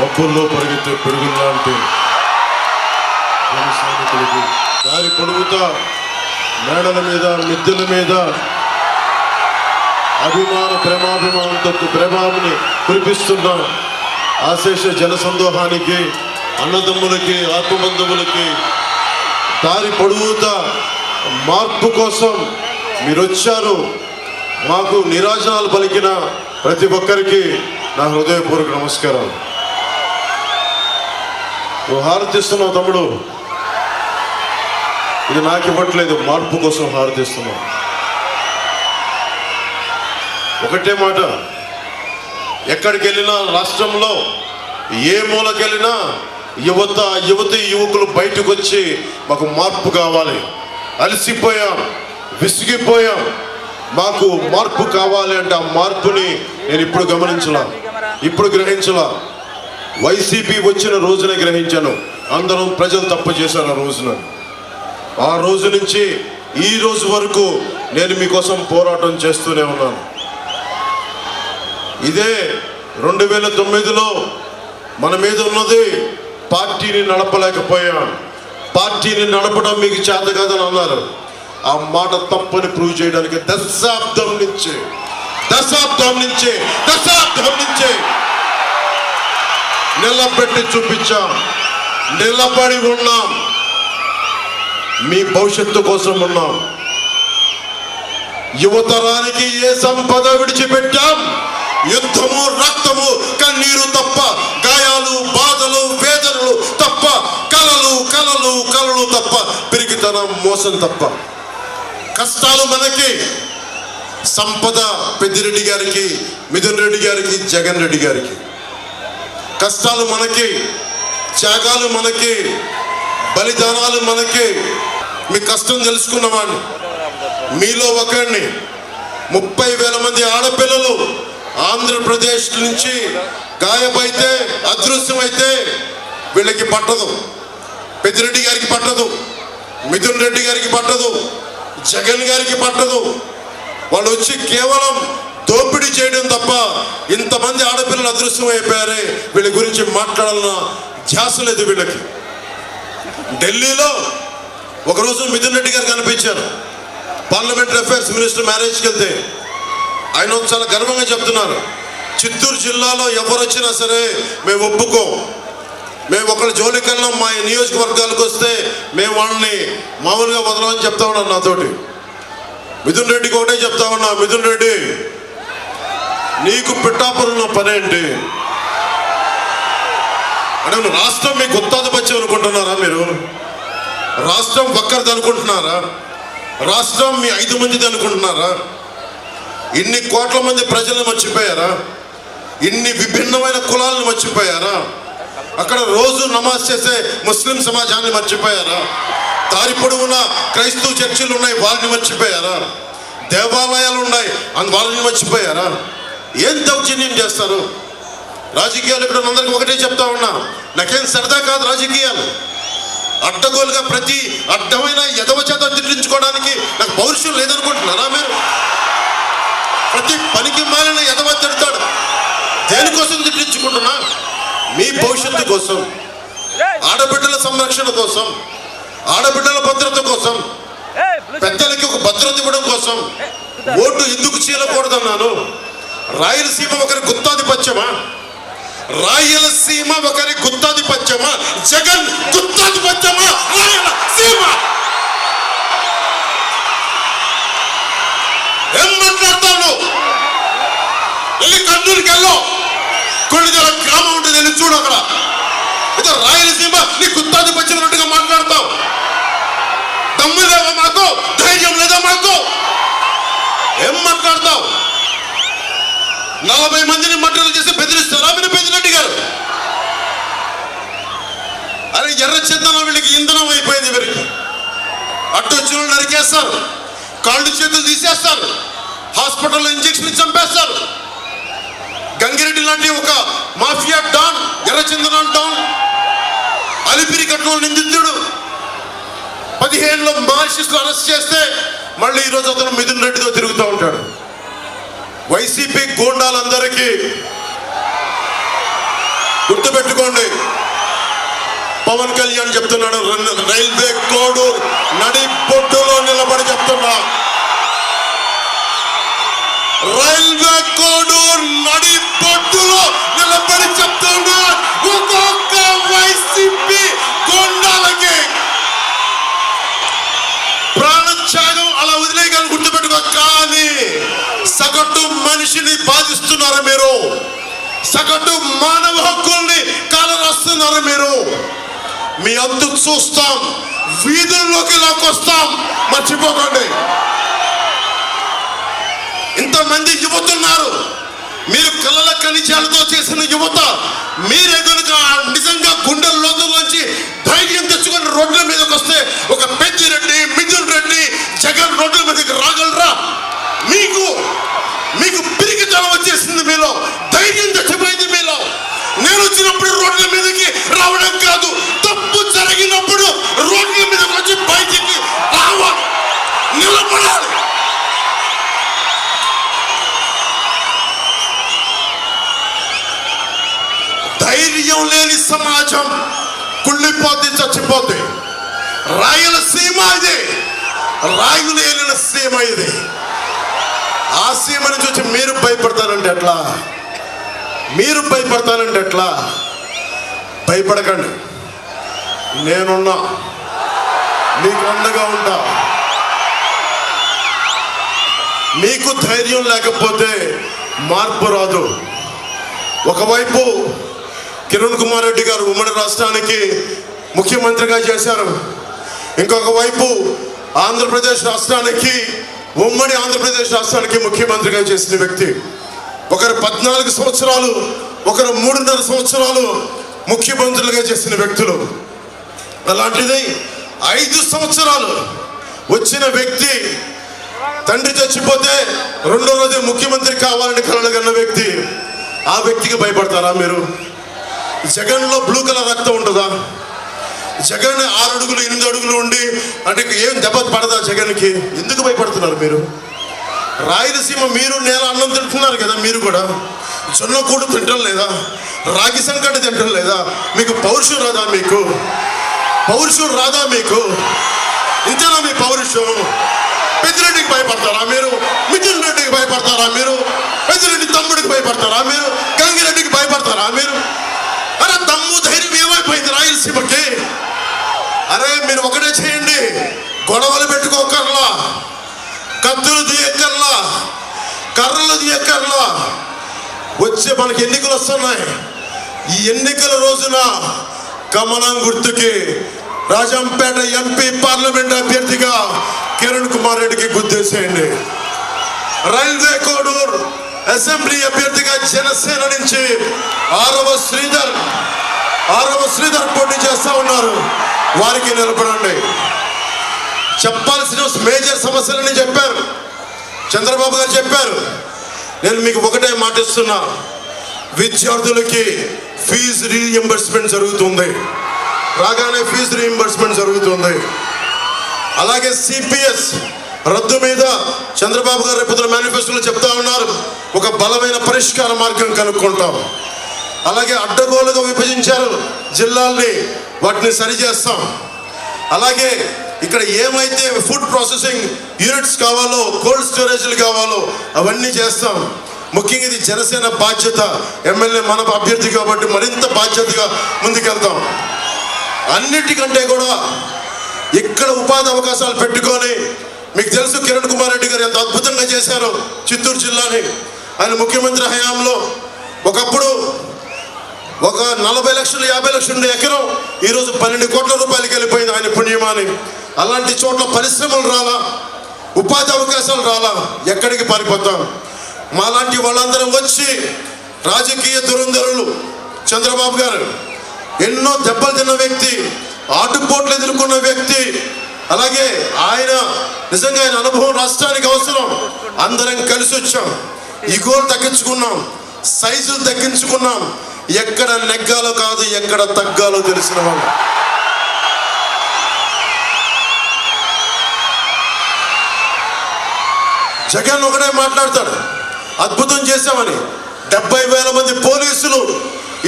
మబ్బుల్లో పరిగెత్తే పెరుగులాంటి జన సైనికులకు దారి పొడుగుతా మేడల మీద మిద్దెల మీద ప్రేమాభిమానంతో ప్రేమాన్ని కురిపిస్తున్న ఆశేష జన సందోహానికి, అన్నదమ్ములకి, ఆత్మబంధువులకి దారి పొడుగుతా మార్పు కోసం మీరు వచ్చారు. మాకు నిరాజనాలు పలికిన ప్రతి ఒక్కరికి నా హృదయపూర్వక నమస్కారం. నువ్వు హారతిస్తున్నావు తమ్ముడు, ఇది నాకు ఇవ్వట్లేదు, మార్పు కోసం హారతిస్తున్నావు. ఒకటే మాట, ఎక్కడికి వెళ్ళినా రాష్ట్రంలో ఏ మూలకెళ్ళినా యువతి యువకులు బయటకు వచ్చి మాకు మార్పు కావాలి, అలసిపోయాం, విసిగిపోయాం, మాకు మార్పు కావాలి అంటే ఆ మార్పుని నేను ఇప్పుడు గ్రహించలా. వైసీపీ వచ్చిన రోజునే గ్రహించాను. అందరం ప్రజలు తప్పు చేశారు ఆ రోజున. ఆ రోజు నుంచి ఈ రోజు వరకు నేను మీకోసం పోరాటం చేస్తూనే ఉన్నాను. ఇదే 2009లో మన మీద ఉన్నది పార్టీని నడపలేకపోయాం. పార్టీని నడపడం మీకు చేత కాదని అన్నారు. ఆ మాట తప్పని ప్రూవ్ చేయడానికి దశాబ్దం నుంచి నిలబెట్టి చూపించాం, నిలబడి ఉన్నాం, మీ భవిష్యత్తు కోసం ఉన్నాం. యువతరానికి ఏ సంపద విడిచిపెట్టాం? యుద్ధము, రక్తము, కన్నీరు తప్ప, గాయాలు, బాధలు, వేదనలు తప్ప, కలలు తప్ప, పిరికితనం, మోసం తప్ప. కష్టాలు మనకి, సంపద పెద్దిరెడ్డి గారికి, మిథున్ రెడ్డి గారికి, జగన్ రెడ్డి గారికి. కష్టాలు మనకి, త్యాగాలు మనకి, బలిదానాలు మనకి. మీ కష్టం తెలుసుకున్నవాడిని, మీలో ఒకరిని. 30,000 మంది ఆడపిల్లలు ఆంధ్రప్రదేశ్ నుంచి గాయమైతే, అదృశ్యమైతే వీళ్ళకి పట్టదు. పెద్దిరెడ్డి గారికి పట్టదు, మిథున్ రెడ్డి గారికి పట్టదు, జగన్ గారికి పట్టదు. వాళ్ళు వచ్చి కేవలం దోపిడీ చేయడం తప్ప, ఇంతమంది ఆడపిల్లలు అదృశ్యం అయిపోయారే, వీళ్ళ గురించి మాట్లాడాలన్న ధ్యాస లేదు వీళ్ళకి. ఢిల్లీలో ఒకరోజు మిథున్ రెడ్డి గారు కనిపించారు. పార్లమెంటరీ అఫైర్స్ మినిస్టర్ మ్యారేజ్కి వెళ్తే ఆయన చాలా గర్వంగా చెప్తున్నారు, చిత్తూరు జిల్లాలో ఎవరు వచ్చినా సరే మేము ఒప్పుకోం, మేము ఒకళ్ళ జోలికల్లా మా నియోజకవర్గాలకు వస్తే మేము వాళ్ళని మామూలుగా వదలమని చెప్తా ఉన్నాను నాతోటి. మిథున్ రెడ్డికి ఒకటే చెప్తా ఉన్నా, మిథున్ రెడ్డి నీకు పిఠాపురంలో పనేంటి అంటే, రాష్ట్రం మీ గుత్తాధిపత్యం అనుకుంటున్నారా? మీరు రాష్ట్రం ఒక్కరిది అనుకుంటున్నారా? రాష్ట్రం మీ 5 మందిది అనుకుంటున్నారా? ఇన్ని కోట్ల మంది ప్రజలను మర్చిపోయారా? ఇన్ని విభిన్నమైన కులాలను మర్చిపోయారా? అక్కడ రోజు నమాజ్ చేసే ముస్లిం సమాజాన్ని మర్చిపోయారా? దారి పొడవున క్రైస్తవ చర్చిలు ఉన్నాయి, వారిని మర్చిపోయారా? దేవాలయాలు ఉన్నాయి, వాళ్ళని మర్చిపోయారా? ఏం దౌర్జన్యం చేస్తారు? రాజకీయాలు ఇక్కడ అందరికీ ఒకటే చెప్తా ఉన్నా, నాకేం సరదా కాదు రాజకీయాలు. అడ్డగోలుగా ప్రతి అడ్డమైన ఎదవ చేత తిట్టించుకోవడానికి నాకు పౌరుషం లేదనుకుంటున్నారా మీరు? ప్రతి పనికి మాలిన ఎదవ తిడతాడు. దేనికోసం తిట్టించుకుంటున్నా? మీ భవిష్యత్తు కోసం, ఆడబిడ్డల సంరక్షణ కోసం, ఆడబిడ్డల భద్రత కోసం, పెద్దలకి ఒక భద్రత ఇవ్వడం కోసం. ఓటు ఎందుకు చీలకూడదన్నాను. రాయలసీమ ఒకరి గుత్తాధిపత్యమా? రాయలసీమ ఒకరి గుత్తాధిపత్యమా? జగన్ గుత్తాధిపత్యమా? రాయలసీమ ఏం మాట్లాడతాను? వెళ్ళి కర్నూలుకి వెళ్ళు, కొన్నిదల గ్రామం ఉంటుంది, వెళ్ళి చూడు. అక్కడ ఇదో రాయలసీమ నీ గుత్తాధిపత్యం ఉన్నట్టుగా మాట్లాడతావు. దమ్ము లేదా మాకు? ధైర్యం లేదా మాకు? ఏం మాట్లాడతావు? 40 మందిని మర్డర్లు చేసి బెదిరిస్తారా మీరు? పెద్దిరెడ్డి గారు అరే ఎర్ర చందనం వీళ్ళకి ఇంధనం అయిపోయింది. వీరికి అడ్డు వచ్చిన నరికేస్తారు, కాళ్ళు చేతులు తీసేస్తారు, హాస్పిటల్లో ఇంజక్షన్ చంపేస్తారు. గంగిరెడ్డి లాంటి ఒక మాఫియా డాన్, ఎర్రచందనం డాన్, అలిపిరి కట్నంలో నిందితుడు 15లో మార్క్సిస్టులు అరెస్ట్ చేస్తే మళ్ళీ ఈరోజు అతను మిథున్ రెడ్డితో తిరుగుతూ ఉంటాడు. వైసీపీ గూండాలందరికీ గుర్తుపెట్టుకో. పవన్ కళ్యాణ్ చెప్తున్నాడు, రైల్వే కోడూరు నడి పొట్టులో నిలబడి చెప్తున్నా, రైల్వే కోడూరు నడి పొట్టులో నిలబడి చెప్తున్నా, ఒక్కొక్క వైసీపీ గుండాలకి ప్రాణత్యాగం అలా వదిలేయగలని గుర్తుపెట్టుకో. కానీ సగటు మనిషిని బాధిస్తున్నారు మీరు, సగటు మానవ హక్కుల్ని కాలరాస్తున్నారు మీరు. మీ అంతు చూస్తాం, వీధుల్లోకి లాక్కొస్తాం, మర్చిపోకండి. ఇంతమంది యువతున్నారు, మీరు కళ్ళల ఖనిజాలతో చేసిన యువత. మీరే కనుక నిజంగా గుండెల లోతుల్లోంచి ధైర్యం తెచ్చుకొని రోడ్ల మీదకి వస్తే ఒక పెద్దిరెడ్డి, మిథున్ రెడ్డి, జగన్ రోడ్ల మీదకి రాగలరా? మీకు పిరికితనం వచ్చేసింది మీలో, ధైర్యం తెచ్చిపోయింది మీలో. నేను వచ్చినప్పుడు రోడ్ల మీదకి రావడం కాదు, తప్పు జరిగినప్పుడు రోడ్ల మీదకి వచ్చి బయటికి రావాలి, నిలబడాలి. ధైర్యం లేని సమాజం కుళ్ళిపోతే చచ్చిపోతే. రాయలసీమ ఇది, రాయులు ఏలిన సీమ ఇది. ఆ సీమని చూసి మీరు భయపడతారంటే ఎట్లా? మీరు భయపడతానంటే ఎట్లా? భయపడకండి, నేనున్నా, మీకు అండగా ఉంటా. మీకు ధైర్యం లేకపోతే మార్పు రాదు. ఒకవైపు కిరణ్ కుమార్ రెడ్డి గారు ఉమ్మడి రాష్ట్రానికి ముఖ్యమంత్రిగా చేశారు, ఇంకొక వైపు ఆంధ్రప్రదేశ్ రాష్ట్రానికి, ఉమ్మడి ఆంధ్రప్రదేశ్ రాష్ట్రానికి ముఖ్యమంత్రిగా చేసిన వ్యక్తి. ఒకరు 14 సంవత్సరాలు, ఒకరు 3.5 సంవత్సరాలు ముఖ్యమంత్రులుగా చేసిన వ్యక్తులు. అలాంటిది 5 సంవత్సరాలు వచ్చిన వ్యక్తి, తండ్రి చచ్చిపోతే రెండో రోజు ముఖ్యమంత్రి కావాలని కలలుగన్న వ్యక్తి. ఆ వ్యక్తికి భయపడతారా మీరు? జగన్లో బ్లూ కలర్ రక్తం ఉంటుందా? జగన్ 6 అడుగులు 8 అడుగులు ఉండి అంటే ఏం దెబ్బ పడదా జగన్కి? ఎందుకు భయపడుతున్నారు మీరు? రాయలసీమ మీరు నేల అన్నం తింటున్నారు కదా, మీరు కూడా జొన్న కూడు తింటం లేదా? రాగి సంకట తింటం లేదా? మీకు పౌరుషం రాదా? మీకు పౌరుషం రాదా? మీకు ఇంతేనా మీ పౌరుషం? పెద్దిరెడ్డికి భయపడతారా మీరు? మిథున్ రెడ్డికి భయపడతారా మీరు? పెద్దిరెడ్డి తమ్ముడికి భయపడతారా మీరు? గంగిరెడ్డికి భయపడతారా మీరు? అరే దమ్ము ధైర్యం ఏమైపోయింది రాయలసీమకి? అరే మీరు ఒకటే చేయండి, గొడవలు పెట్టుకోకర్లా, కత్తులు తీయక్కర్లా, కర్రలు తీయక్కర్లా. వచ్చే మనకి ఎన్నికలు వస్తున్నాయి. ఈ ఎన్నికల రోజున కమలం గుర్తుకి రాజంపేట ఎంపీ పార్లమెంట్ అభ్యర్థిగా కిరణ్ కుమార్ రెడ్డికి గుర్తేసేయండి. రైల్వే కోడూరు అసెంబ్లీ అభ్యర్థిగా జనసేన నుంచి ఆరవ శ్రీధర్ పోటీ చేస్తా ఉన్నారు, వారికి నిలబడండి. చెప్పాల్సిన మేజర్ సమస్యలని చెప్పారు, చంద్రబాబు గారు చెప్పారు. నేను మీకు ఒకటే మాటిస్తున్నా, విద్యార్థులకి ఫీజు రీఎంబర్స్మెంట్ జరుగుతుంది, రాగానే ఫీజు రీఎంబర్స్మెంట్ జరుగుతుంది. అలాగే సిపిఎస్ రద్దు మీద చంద్రబాబు గారు రేపు మేనిఫెస్టోలో చెప్తా ఉన్నారు, ఒక బలమైన పరిష్కార మార్గం కనుక్కుంటాం. అలాగే అడ్డగోలుగా విభజించారు జిల్లాల్ని, వాటిని సరిచేస్తాం. అలాగే ఇక్కడ ఏమైతే ఫుడ్ ప్రాసెసింగ్ యూనిట్స్ కావాలో, కోల్డ్ స్టోరేజ్లు కావాలో అవన్నీ చేస్తాం. ముఖ్యంగా ఇది జనసేన బాధ్యత, ఎమ్మెల్యే మన అభ్యర్థి కాబట్టి మరింత బాధ్యతగా ముందుకెళ్తాం. అన్నిటికంటే కూడా ఇక్కడ ఉపాధి అవకాశాలు పెట్టుకొని, మీకు తెలుసు కిరణ్ కుమార్ రెడ్డి గారు ఎంత అద్భుతంగా చేశారో చిత్తూరు జిల్లాని. ఆయన ముఖ్యమంత్రి హయాంలో ఒకప్పుడు ఒక 40 లక్షలు 50 లక్షలు ఉండే ఎకరం ఈరోజు 12 కోట్ల రూపాయలకి వెళ్ళిపోయింది ఆయన పుణ్యమాని. అలాంటి చోట్ల పరిశ్రమలు రాలా, ఉపాధి అవకాశాలు రాలా, ఎక్కడికి పారిపోతాం? మాలాంటి వాళ్ళందరం వచ్చి రాజకీయ దురంధరులు చంద్రబాబు గారు ఎన్నో దెబ్బలు తిన్న వ్యక్తి, ఆటుపోట్లు ఎదుర్కొన్న వ్యక్తి. అలాగే ఆయన నిజంగా ఆయన అనుభవం రాష్ట్రానికి అవసరం. అందరం కలిసి వచ్చాం, ఇగోలు తగ్గించుకున్నాం, సైజులు తగ్గించుకున్నాం. ఎక్కడ నెగ్గాలో కాదు, ఎక్కడ తగ్గాలో తెలిసిన వాళ్ళు. జగన్ ఒకటే మాట్లాడతాడు, అద్భుతం చేశామని. 70,000 మంది పోలీసులు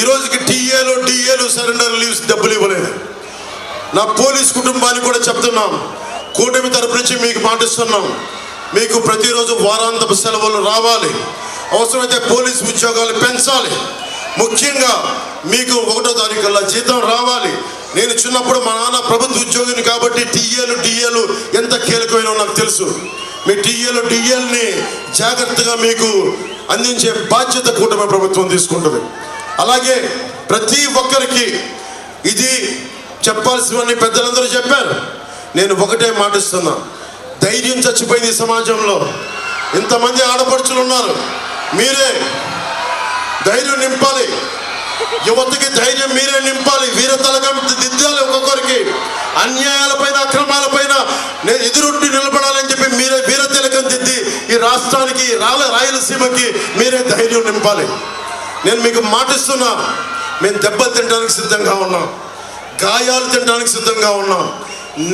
ఈ రోజుకి టీఏలు డిఏలు సరెండర్ లీవ్స్ డబ్బులు ఇవ్వలేదు. నా పోలీస్ కుటుంబానికి కూడా చెప్తున్నాం, కూటమి తరపు నుంచి మీకు మాటిస్తున్నాం, మీకు ప్రతిరోజు వారాంతపు సెలవులు రావాలి, అవసరమైతే పోలీస్ ఉద్యోగాలు పెంచాలి, ముఖ్యంగా మీకు 1వ తారీఖుల్లో జీతం రావాలి. నేను చిన్నప్పుడు మా నాన్న ప్రభుత్వ ఉద్యోగిని కాబట్టి టీఏలు ఎంత కీలకమైనో నాకు తెలుసు. మీ టీఏల్ని జాగ్రత్తగా మీకు అందించే బాధ్యత కూటమి ప్రభుత్వం తీసుకుంటుంది. అలాగే ప్రతి ఒక్కరికి ఇది చెప్పాల్సినవన్నీ పెద్దలందరూ చెప్పారు. నేను ఒకటే మాటిస్తున్నా, ధైర్యం చచ్చిపోయింది సమాజంలో. ఇంతమంది ఆడపడుచులు ఉన్నారు, మీరే ధైర్యం నింపాలి. యువతకి ధైర్యం మీరే నింపాలి, వీరతలకం దిద్దాలి. ఒక్కొక్కరికి అన్యాయాలపైన అక్రమాలపైన నేను ఎదురొట్టి నిలబడాలని చెప్పి మీరే వీరతిలకం దిద్ది ఈ రాష్ట్రానికి రాయలసీమకి మీరే ధైర్యం నింపాలి. నేను మీకు మాటిస్తున్నా, మేము దెబ్బలు తినడానికి సిద్ధంగా ఉన్నాం, గాయాలు తినడానికి సిద్ధంగా ఉన్నాం,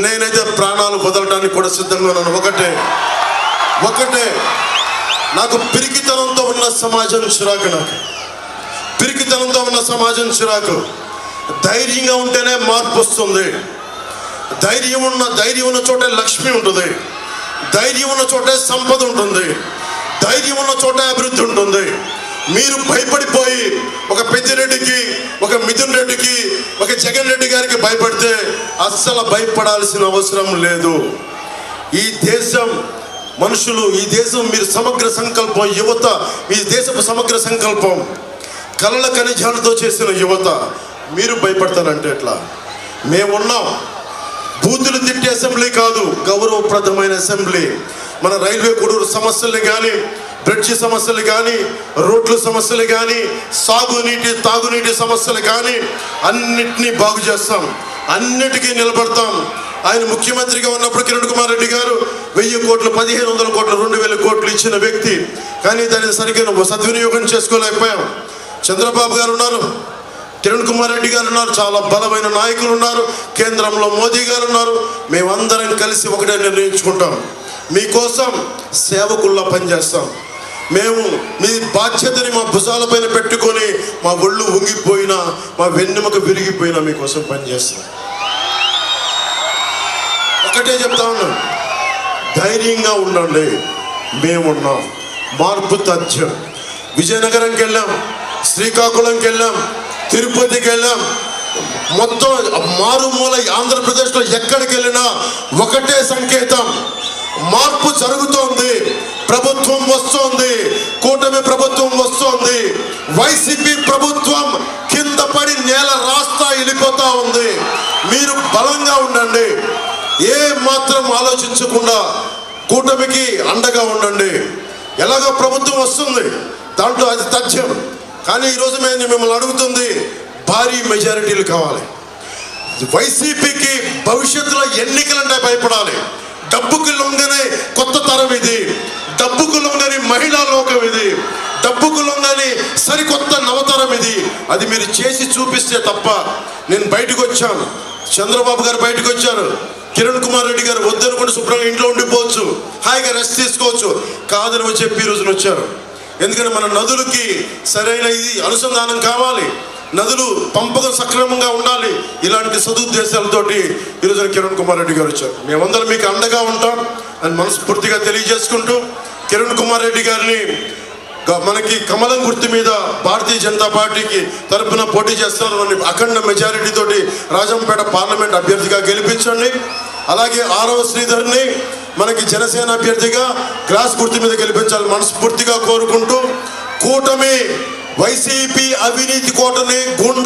నేనైతే ప్రాణాలు వదలడానికి కూడా సిద్ధంగా ఉన్నాను. ఒకటే నాకు పిరికితనంతో ఉన్న సమాజం చిరాకు, నాకు పిరికితనంతో ఉన్న సమాజం చిరాకు. ధైర్యంగా ఉంటేనే మార్పు వస్తుంది. ధైర్యం ఉన్న చోటే లక్ష్మి ఉంటుంది, ధైర్యం ఉన్న చోటే సంపద ఉంటుంది, ధైర్యం ఉన్న చోటే అభివృద్ధి ఉంటుంది. మీరు భయపడిపోయి ఒక పెద్దిరెడ్డికి, ఒక మిథున్ రెడ్డికి, ఒక జగన్ రెడ్డి గారికి భయపడితే అస్సలు భయపడాల్సిన అవసరం లేదు. ఈ దేశం మనుషులు, ఈ దేశం మీరు సమగ్ర సంకల్పం, యువత ఈ దేశపు సమగ్ర సంకల్పం, కలల ఖనిజాలతో చేసిన యువత. మీరు భయపడతారంటే ఎట్లా? మేమున్నాం. బూతులు తిట్టే అసెంబ్లీ కాదు, గౌరవప్రదమైన అసెంబ్లీ. మన రైల్వే కొడూరు సమస్యలు కానీ, బ్రిడ్జి సమస్యలు కానీ, రోడ్ల సమస్యలు కానీ, తాగునీటి సమస్యలు కానీ అన్నిటినీ బాగు చేస్తాం, అన్నిటికీ నిలబడతాం. ఆయన ముఖ్యమంత్రిగా ఉన్నప్పుడు కిరణ్ కుమార్ రెడ్డి గారు 1000 కోట్లు, 1500 కోట్లు, 2000 కోట్లు ఇచ్చిన వ్యక్తి. కానీ దాన్ని సరిగ్గా సద్వినియోగం చేసుకోలేకపోయాం. చంద్రబాబు గారు ఉన్నారు, కిరణ్ కుమార్ రెడ్డి గారు ఉన్నారు, చాలా బలమైన నాయకులు ఉన్నారు, కేంద్రంలో మోదీ గారు ఉన్నారు. మేమందరం కలిసి ఒకటే నిర్ణయించుకుంటాం, మీకోసం సేవకుల్లా పనిచేస్తాం. మేము మీ బాధ్యతని మా భుజాలపైన పెట్టుకొని మా ఒళ్ళు వంగిపోయినా, మా వెన్నెముక విరిగిపోయినా మీకోసం పనిచేస్తాం. ఒకటే చెప్తా ఉన్నాం, ధైర్యంగా ఉండండి. మేమున్నాం. మార్పు తథ్యం. విజయనగరంకి వెళ్ళాం, శ్రీకాకుళంకి వెళ్ళాం, తిరుపతికి వెళ్ళాం, మొత్తం మారుమూల ఆంధ్రప్రదేశ్లో ఎక్కడికి వెళ్ళినా ఒకటే సంకేతం, మార్పు జరుగుతోంది, ప్రభుత్వం వస్తోంది, కూటమి ప్రభుత్వం వస్తోంది. వైసీపీ ప్రభుత్వం కింద పడి నేల రాస్తా వెళ్ళిపోతా ఉంది. మీరు బలంగా ఉండండి, ఏ మాత్రం ఆలోచించకుండా కూటమికి అండగా ఉండండి. ఎలాగో ప్రభుత్వం వస్తుంది, దాంట్లో అది తథ్యం. కానీ ఈరోజు మేము మిమ్మల్ని అడుగుతుంది, భారీ మెజారిటీలు కావాలి. వైసీపీకి భవిష్యత్తులో ఎన్నికలంటే భయపడాలి. డబ్బుకు లొంగనే కొత్త తరం ఇది, డబ్బుకు లొంగని మహిళా లోకం ఇది, డబ్బుకు లొంగని సరికొత్త నవతరం ఇది. అది మీరు చేసి చూపిస్తే తప్ప. నేను బయటకు వచ్చాను, చంద్రబాబు గారు బయటకు వచ్చారు, కిరణ్ కుమార్ రెడ్డి గారు వద్దనుకుంటే శుభ్రంగా ఇంట్లో ఉండిపోవచ్చు, హాయిగా రెస్ట్ తీసుకోవచ్చు, కాదని చెప్పి ఈ రోజున వచ్చారు. ఎందుకంటే మన నదులకి సరైన ఇది అనుసంధానం కావాలి, నదులు పంపకం సక్రమంగా ఉండాలి. ఇలాంటి సదుద్దేశాలతోటి ఈరోజు కిరణ్ కుమార్ రెడ్డి గారు వచ్చారు. మేమందరం మీకు అండగా ఉంటాం అని మనస్ఫూర్తిగా తెలియజేసుకుంటూ, కిరణ్ కుమార్ రెడ్డి గారిని మనకి కమలం గుర్తు మీద భారతీయ జనతా పార్టీకి తరఫున పోటీ చేస్తున్నారు, అఖండ మెజారిటీ తోటి రాజంపేట పార్లమెంట్ అభ్యర్థిగా గెలిపించండి. అలాగే 6వ శ్రీధర్ని మనకి జనసేన అభ్యర్థిగా గ్లాస్ గుర్తు మీద గెలిపించాలని మనస్ఫూర్తిగా కోరుకుంటూ, కూటమి వైసీపీ అవినీతి కోటని గుండా